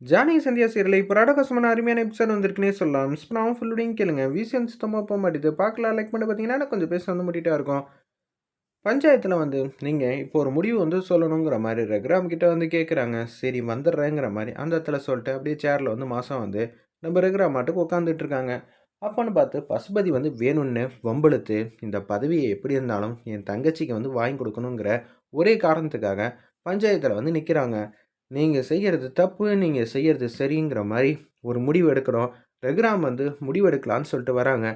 ஜானகி சந்தியா சீரியல்ல இப்போ ராடகாசமான அருமையான எபிசோட் வந்திருக்குன்னே சொல்லலாம். மிஸ் பண்ணாம ஃபுல்லோடையும் கேளுங்க. வீசியம் சுத்தமா போ மாட்டேது. பார்க்கலாம் லைக் பண்ணி பார்த்தீங்கன்னா, எனக்கு கொஞ்சம் பேச வந்து முட்டிட்டா இருக்கும். பஞ்சாயத்துல வந்து நீங்க இப்போ ஒரு முடிவு வந்து சொல்லணுங்கிற மாரி ரகுராம் கிட்ட வந்து கேட்குறாங்க. சரி வந்துடுறேங்கிற மாரி அந்த இடத்துல சொல்லிட்டு அப்படியே சேர்ல வந்து மாசம் வந்து நம்ம ரகுராம் மாட்டுக்கு உட்காந்துட்டு இருக்காங்க. அப்பன்னு பார்த்து பசுபதி வந்து வேணும்னு வம்பிழுத்து இந்த பதவியை எப்படி இருந்தாலும் என் தங்கச்சிக்கு வந்து வாங்கி கொடுக்கணுங்கிற ஒரே காரணத்துக்காக பஞ்சாயத்துல வந்து நிக்கிறாங்க. நீங்க செய்யறது தப்பு, நீங்க செய்யறது சரிங்கிற மாரி ஒரு முடிவு எடுக்கிறோம். ரகுராம் வந்து முடிவு எடுக்கலான்னு சொல்லிட்டு வராங்க.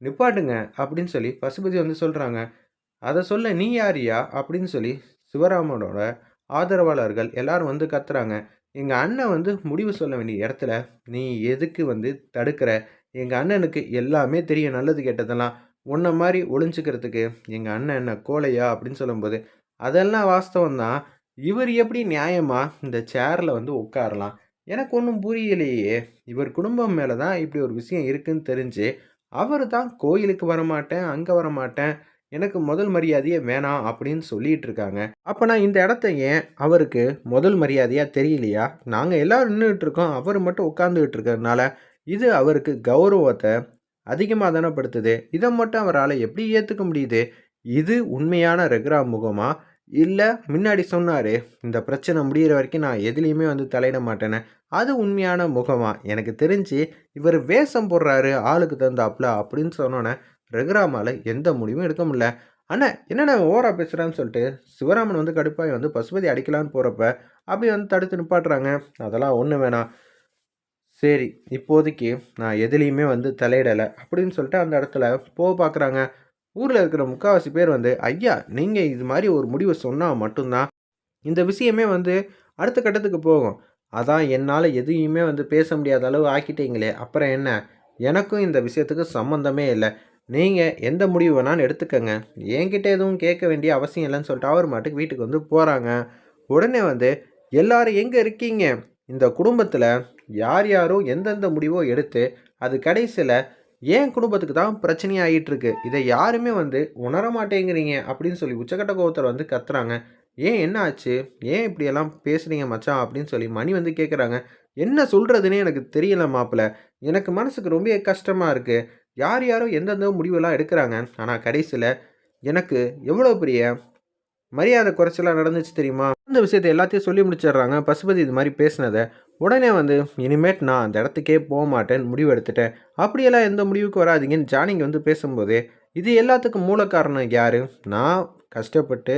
நிப்பாட்டுங்க அப்படின்னு சொல்லி பசுபதி வந்து சொல்றாங்க. அத சொல்ல நீ யாருய்யா? அப்படின்னு சொல்லி சிவராமனோட ஆதரவாளர்கள் எல்லாரும் வந்து கத்துறாங்க. எங்க அண்ணன் வந்து முடிவு சொல்ல வேண்டிய இடத்துல நீ எதுக்கு வந்து தடுக்கிற? எங்க அண்ணனுக்கு எல்லாமே தெரியும் நல்லது கெட்டதெல்லாம். உன்ன மாரி ஒளிஞ்சுக்கிறதுக்கு எங்க அண்ணன் என்ன கோழையா? அப்படின்னு சொல்லும்போது, அதெல்லாம் வாஸ்தவம் தான். இவர் எப்படி நியாயமா இந்த சேர்ல வந்து உட்காரலாம்? எனக்கு ஒண்ணும் புரியலையே! இவர் குடும்பம் மேல தான் இப்படி ஒரு விஷயம் இருக்குன்னு தெரிஞ்சு, அவரு தான் கோயிலுக்கு வரமாட்டேன், அங்க வரமாட்டேன். எனக்கு முதல் மரியாதையே வேணாம் அப்படின்னு சொல்லிட்டு இருக்காங்க. அப்ப இந்த இடத்த ஏன் அவருக்கு முதல் மரியாதையா தெரியலையா? நாங்க எல்லாரும் நின்னுட்டு இருக்கோம். அவரு மட்டும் உட்கார்ந்துகிட்டு இருக்கிறதுனால, இது அவருக்கு கௌரவத்த அதிகமா தானே படுத்துது. இத மட்டும் அவரால எப்படி ஏத்துக்க முடியுது? இது உண்மையான ரகுராம் முகமா? இல்ல முன்னாடி சொன்னாரே, இந்த பிரச்சனை முடியிற வரைக்கும் நான் எதுலயுமே வந்து தலையிட மாட்டேன்னு. அது உண்மையான முகமா? எனக்கு தெரிஞ்சு இவரு வேஷம் போடுறாரு ஆளுக்கு தகுந்தாப்புல அப்படின்னு சொன்னோனே, ரகுராமால எந்த முடிவும் எடுக்க முடியல. அண்ணே என்னண்ணே ஓவரா பேசுறான்னு சொல்லிட்டு சிவராமன் வந்து கடுப்பாய் வந்து பசுபதி அடிக்கலான்னு போறப்ப, அப்படியே வந்து தடுத்து நிப்பாட்டுறாங்க. அதெல்லாம் ஒண்ணும் வேணாம். சரி, இப்போதைக்கு நான் எதுலயுமே வந்து தலையிடல அப்படின்னு சொல்லிட்டு அந்த இடத்துல பார்க்குறாங்க. ஊர்ல இருக்கிற முக்காவாசி பேர் வந்து, ஐயா நீங்க இது மாரி ஒரு முடிவு சொன்னா மட்டும் தான் இந்த விஷயமே வந்து அடுத்த கட்டத்துக்கு போகும். அதான் என்னால எதையுமே வந்து பேச முடியாத அளவு ஆக்கிட்டீங்களே! அப்புறம் என்ன? எனக்கும் இந்த விஷயத்துக்கு சம்மந்தமே இல்ல. நீங்க எந்த முடிவு வேணாலும் எடுத்துக்கங்க. என்கிட்ட எதுவும் கேட்க வேண்டிய அவசியம் இல்லன்னு சொல்லிட்டு அவர் பாட்டுக்கு வீட்டுக்கு வந்து போறாங்க. உடனே வந்து எல்லாரும் எங்க இருக்கீங்க? இந்த குடும்பத்தில யார் யாரோ எந்தெந்த முடிவோ எடுத்து, அது கடைசில என் குடும்பத்துக்கு தான் பிரச்சனையா ஆயிட்டுருக்கு. இத யாருமே வந்து உணர மாட்டேங்கிறீங்க அப்படின்னு சொல்லி உச்சக்கட்ட கோவத்தில வந்து கத்துறாங்க. ஏன் என்ன ஆச்சு? ஏன் இப்படியெல்லாம் பேசுறீங்க மச்சான்? அப்படின்னு சொல்லி மணி வந்து கேட்குறாங்க. என்ன சொல்றதுன்னே எனக்கு தெரியல மாப்பிள. எனக்கு மனசுக்கு ரொம்பவே கஷ்டமா இருக்கு. யார் யாரோ எந்தெந்த முடிவெல்லாம் எடுக்குறாங்க. ஆனா கடைசில எனக்கு எவ்வளோ பெரிய மரியாதை குறைச்சலா நடந்துச்சு தெரியுமா? அந்த விஷயத்த எல்லாத்தையும் சொல்லி முடிச்சிடுறாங்க. பசுபதி இது மாரி பேசினத. உடனே வந்து இனிமேட் நான் அந்த இடத்துக்கே போமாட்டேன்னு முடிவு எடுத்துட்டேன். அப்படியெல்லாம் எந்த முடிவுக்கு வராதீங்கன்னு ஜானகி வந்து பேசும்போது, இது எல்லாத்துக்கும் மூல காரணம் யாரு? நான் கஷ்டப்பட்டு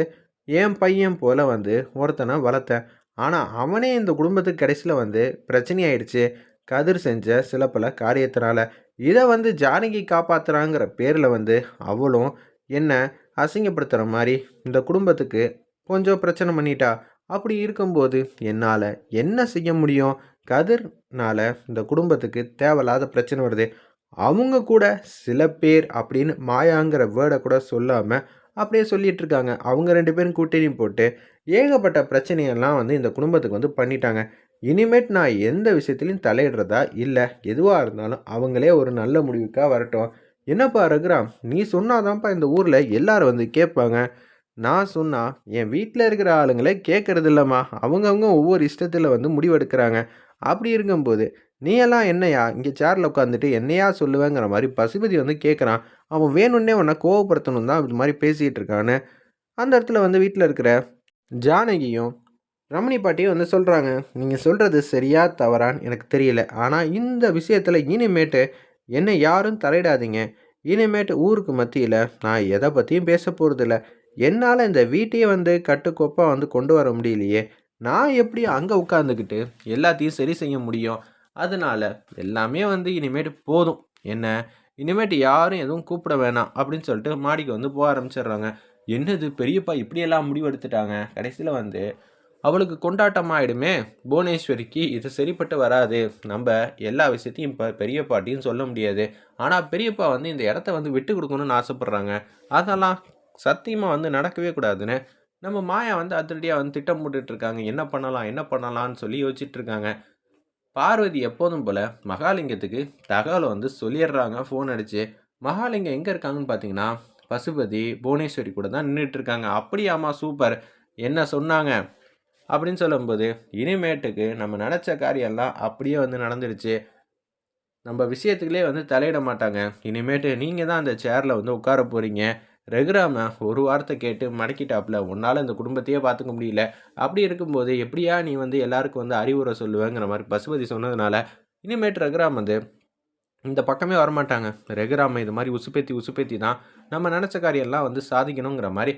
என் பையன் போல வந்து ஒருத்தன வளர்த்தேன். ஆனா அவனே இந்த குடும்பத்துக்கு கடைசில வந்து பிரச்சனை ஆயிடுச்சு. கதிர் செஞ்ச சில பல காரியத்தினால. இத வந்து ஜானகி காப்பாத்துறாங்கிற பேர்ல வந்து அவளும் என்ன அசிங்கப்படுத்துற மாரி இந்த குடும்பத்துக்கு கொஞ்சம் பிரச்சனை பண்ணிட்டா. அப்படி இருக்கும்போது என்னால என்ன செய்ய முடியும்? கதிர்னால இந்த குடும்பத்துக்கு தேவையில்லாத பிரச்சனை வருது. அவங்க கூட சில பேர் அப்படின்னு மாயாங்கிற வேர்ட கூட சொல்லாம அப்படியே சொல்லிட்டு இருக்காங்க. அவங்க 2 பேரும் கூட்டணி போட்டு ஏகப்பட்ட பிரச்சனையெல்லாம் வந்து இந்த குடும்பத்துக்கு வந்து பண்ணிட்டாங்க. இனிமேட் நான் எந்த விஷயத்திலயும் தலையிடுறதா இல்ல. எதுவா இருந்தாலும் அவங்களே ஒரு நல்ல முடிவுக்கா வரட்டும். என்னப்பா ரகுராம், நீ சொன்னா தான்ப்பா இந்த ஊர்ல எல்லாரும் வந்து கேட்பாங்க. நான் சொன்னா, என் வீட்ல இருக்கிற ஆளுங்களே கேட்கறது இல்லம்மா. அவங்கவங்க ஒவ்வொரு இஷ்டத்துல வந்து முடிவெடுக்கிறாங்க. அப்படி இருக்கும்போது, நீ எல்லாம் என்னய்யா இங்க சேர்ல உட்காந்துட்டு என்னையா சொல்லுவேங்கிற மாரி பசுபதி வந்து கேட்குறான். அவன் வேணும்னே உன்ன கோவப்படுத்தணும்னு தான் இது மாரி பேசிட்டு இருக்கான்னு, அந்த இடத்துல வந்து வீட்ல இருக்கிற ஜானகியும், ரமணி பாட்டியும் வந்து சொல்றாங்க. நீங்க சொல்றது சரியா? தவறான்னு எனக்கு தெரியல. ஆனா இந்த விஷயத்துல இனிமேட்டு என்ன யாரும் தலையிடாதீங்க. இனிமேட்டு ஊருக்கு மத்தியில நான் எத பத்தியும் பேசப் போறதில்ல. என்னால இந்த வீட்டையே வந்து கட்டுக்கோப்பா வந்து கொண்டு வர முடியலையே! நான் எப்படி அங்க உட்காந்துக்கிட்டு எல்லாத்தையும் சரி செய்ய முடியும்? அதனால எல்லாமே வந்து இனிமேட்டு போதும். என்ன இனிமேட்டு யாரும் எதுவும் கூப்பிட வேணாம் அப்படின்னு சொல்லிட்டு மாடிக்கு வந்து ஆரம்பிச்சிடுறாங்க. என்னது பெரியப்பா இப்படியெல்லாம் முடிவு எடுத்துட்டாங்க. கடைசியில வந்து அவளுக்கு கொண்டாட்டம் ஆயிடுமே! புவனேஸ்வரிக்கு இது சரிப்பட்டு வராது. நம்ப எல்லா விஷயத்தையும் இப்ப பெரியப்பாட்டயும் சொல்ல முடியாது. ஆனா, பெரியப்பா வந்து இந்த இடத்த வந்து விட்டுக் குடுக்கணும்னு ஆசைப்படுறாங்க. அதெல்லாம் சத்தியமா வந்து நடக்கவே கூடாதுன்னு, நம்ம மாயா வந்து அதிரடியா வந்து திட்டம் போட்டுட்டு இருக்காங்க. என்ன பண்ணலாம்? என்ன பண்ணலான்னு சொல்லி யோசிச்சுட்டு இருக்காங்க. பார்வதி எப்போதும் போல மகாலிங்கத்துக்கு தகவல வந்து சொல்லிடுறாங்க ஃபோன் அடிச்சு. மகாலிங்கம் எங்க இருக்காங்கன்னு பார்த்தீங்கன்னா, பசுபதி, புவனேஸ்வரி கூட தான் நின்னுட்டு இருக்காங்க. "அப்படியாம்மா! சூப்பர். என்ன சொன்னாங்க?" அப்படின்னு சொல்லும்போது, இனிமேட்டுக்கு நம்ம நெனச்ச காரியம்லாம் அப்படியே வந்து நடந்துடுச்சு. நம்ம விஷயத்துக்குள்ளே வந்து தலையிட மாட்டாங்க. இனிமேட்டு நீங்க தான் அந்த சேர்ல வந்து உட்கார போறீங்க. ரகுராம ஒரு வார்த்தை கேட்டு மடக்கிட்டாப்புல. உன்னால இந்த குடும்பத்தையே பார்த்துக்க முடியல. அப்படி இருக்கும்போது எப்படியா நீ வந்து எல்லாருக்கும் வந்து அறிவுரை சொல்லுவேங்கிற மாரி பசுபதி சொன்னதுனால, இனிமேட்டு ரகுராம் வந்து இந்த பக்கமே வரமாட்டாங்க. ரகுராம இது மாரி உசுப்பேத்தி உசுப்பேத்தி தான் நம்ம நெனச்ச காரியம்லாம் வந்து சாதிக்கணுங்கிற மாரி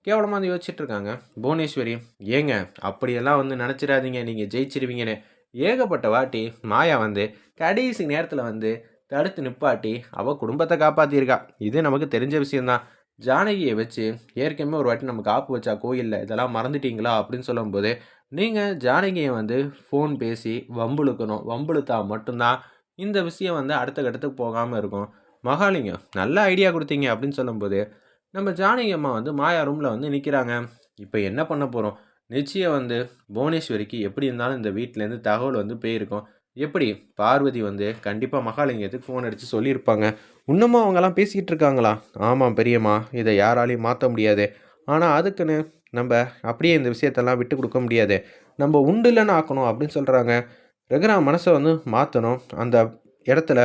கேவலமா வந்து யோசிச்சுட்டு இருக்காங்க. புவனேஸ்வரி, ஏங்க அப்படியெல்லாம் வந்து நெனச்சிடாதீங்க நீங்க ஜெயிச்சிருவீங்கன்னு. ஏகப்பட்ட வாட்டி மாயா வந்து கடைசி நேரத்தில வந்து தடுத்து நிப்பாட்டி, அவ குடும்பத்த காப்பாத்தியிருக்கா. இது நமக்கு தெரிஞ்ச விஷயம் தான். ஜானகிய வச்சு ஏற்கனவே ஒரு வாட்டி நமக்கு ஆப்பு வச்சா கோயில்ல. இதெல்லாம் மறந்துட்டீங்களா? அப்படின்னு சொல்லும்போது, நீங்க ஜானகிய வந்து ஃபோன் பேசி வம்பிழுக்கணும். வம்பிழுத்தா மட்டும் தான் இந்த விஷயம் வந்து அடுத்த கட்டத்துக்கு போகாம இருக்கும். மகாலிங்கம், நல்ல ஐடியா குடுத்தீங்க அப்படின்னு சொல்லும்போது, நம்ம ஜானகி அம்மா வந்து மாயா ரூம்ல வந்து நிக்கிறாங்க. இப்ப என்ன பண்ண போறோம்? நிச்சயம் வந்து புவனேஸ்வரிக்கு எப்படி இருந்தாலும் இந்த வீட்லேருந்து தகவல் வந்து போயிருக்கும். எப்படி? பார்வதி வந்து கண்டிப்பா மகாலிங்கத்துக்கு ஃபோன் அடிச்சு சொல்லியிருப்பாங்க. இன்னமும் அவங்கலாம் பேசிக்கிட்டு இருக்காங்களா? ஆமா பெரியம்மா. இத யாராலயும் மாத்த முடியாது. ஆனா அதுக்குன்னு நம்ப அப்படியே இந்த விஷயத்தெல்லாம் விட்டு குடுக்க முடியாது. நம்ப உண்டு இல்லன்னு ஆக்கணும் அப்படின்னு சொல்றாங்க. ரகுராம் மனச வந்து மாத்தணும். அந்த இடத்துல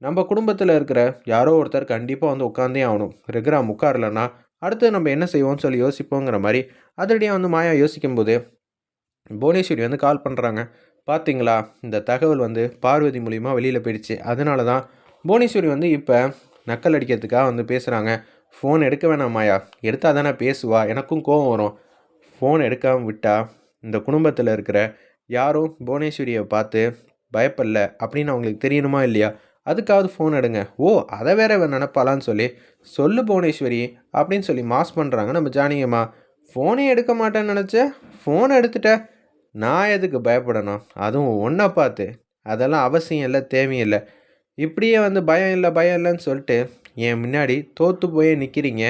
நம்ம குடும்பத்தில இருக்கிற யாரோ ஒருத்தர் கண்டிப்பா வந்து உட்கார்ந்தே ஆகணும். ரகுராம் உட்காரலன்னா, அடுத்து நம்ம என்ன செய்வோம்னு சொல்லி யோசிப்போங்கிற மாரி, அதிரடியா வந்து மாயா யோசிக்கும்போது, புவனேஸ்வரி வந்து கால் பண்றாங்க. "பார்த்தீங்களா, இந்த தகவல் வந்து பார்வதி மூலியமா வெளியில போயிடுச்சு. அதனால தான் புவனேஸ்வரி வந்து இப்ப நக்கல் அடிக்கிறதுக்காக வந்து பேசுறாங்க. ஃபோன் எடுக்க வேணாம் மாயா. எடுத்தா தானே பேசுவா. எனக்கும் கோவம் வரும். ஃபோன் எடுக்காம விட்டா, இந்த குடும்பத்தில இருக்கிற யாரும் புவனேஸ்வரிய பார்த்து பயப்படல அப்படின்னு அவங்களுக்கு தெரியணுமா இல்லையா? அதுக்காவது ஃபோன் எடுங்க. ஓ! அத வேற இவ நெனப்பாளான்னு சொல்லி, சொல்லு புவனேஸ்வரி அப்படின்னு சொல்லி மாஸ் பண்றாங்க நம்ம ஜானகி அம்மா. ஃபோனே எடுக்க மாட்டேன்னு நெனச்ச, ஃபோன் எடுத்துட்ட. நான் எதுக்கு பயப்படணும்? அதுவும் உன்ன பார்த்து. அதெல்லாம் அவசியம் இல்ல, தேவையும் இல்ல. இப்படியே வந்து பயம் இல்ல, பயம் இல்லன்னு சொல்ட்டு, என் முன்னாடி தோத்து போயே நிக்கிறீங்க.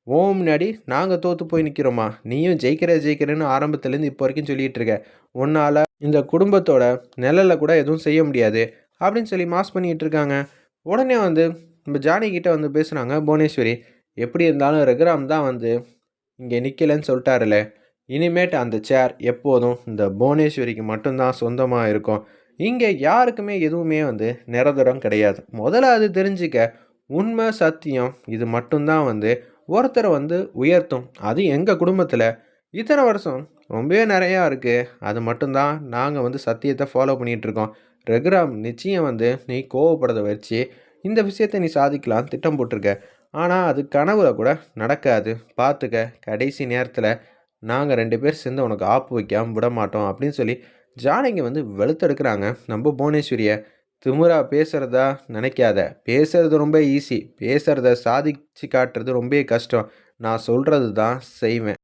உன் முன்னாடி நாங்க தோத்து போய் நிக்கிறோமா? நீயும் ஜெயிக்கிற ஜெயிக்கிறேன்னு ஆரம்பத்துலேருந்து இப்போ வரைக்கும் சொல்லிட்டு இருக்க. உன்னால இந்த குடும்பத்தோட நிழல்ல கூட எதுவும் செய்ய முடியாது. அப்படின்னு சொல்லி மாஸ் பண்ணிட்டு இருக்காங்க. உடனே வந்து நம்ம ஜானகி கிட்ட வந்து பேசுனாங்க புவனேஸ்வரி. எப்படி இருந்தாலும் ரகுராம் தான் வந்து இங்கே நிக்கலன்னு சொல்லிட்டாருல. இனிமேட்டு அந்த சேர் எப்போதும் இந்த புவனேஸ்வரிக்கு மட்டும் தான் சொந்தமா இருக்கும். இங்க யாருக்குமே எதுவுமே வந்து நிரந்தரம் கிடையாது. முதல்ல அது தெரிஞ்சுக்க. உண்மை, சத்தியம் இது மட்டும் தான் வந்து ஒருத்தர வந்து உயர்த்தும். அது எங்க குடும்பத்தில இத்தன வருஷம் ரொம்பவே நெறையா இருக்கு. அது மட்டும் தான் நாங்க வந்து சத்தியத்த ஃபாலோ பண்ணிட்டுருக்கோம். ரகுராம் நிச்சயம் வந்து நீ கோவப்படுறத வச்சு இந்த விஷயத்த நீ சாதிக்கலான்னு திட்டம் போட்டிருக்க. ஆனா அது கனவுல கூட நடக்காது. பார்த்துக்க. கடைசி நேரத்தில நாங்க 2 பேர் சேர்ந்து உனக்கு ஆப்பு வைக்காம விடமாட்டோம் அப்படின்னு சொல்லி ஜானகி வந்து வெளுத்தெடுக்குறாங்க நம்ம புவனேஸ்வரிய. திமிரா பேசுறதா நினைக்காத. பேசுறது ரொம்ப ஈஸி. பேசுறத சாதிச்சு காட்டுறது ரொம்பவே கஷ்டம். நான் சொல்றது தான் செய்வேன்.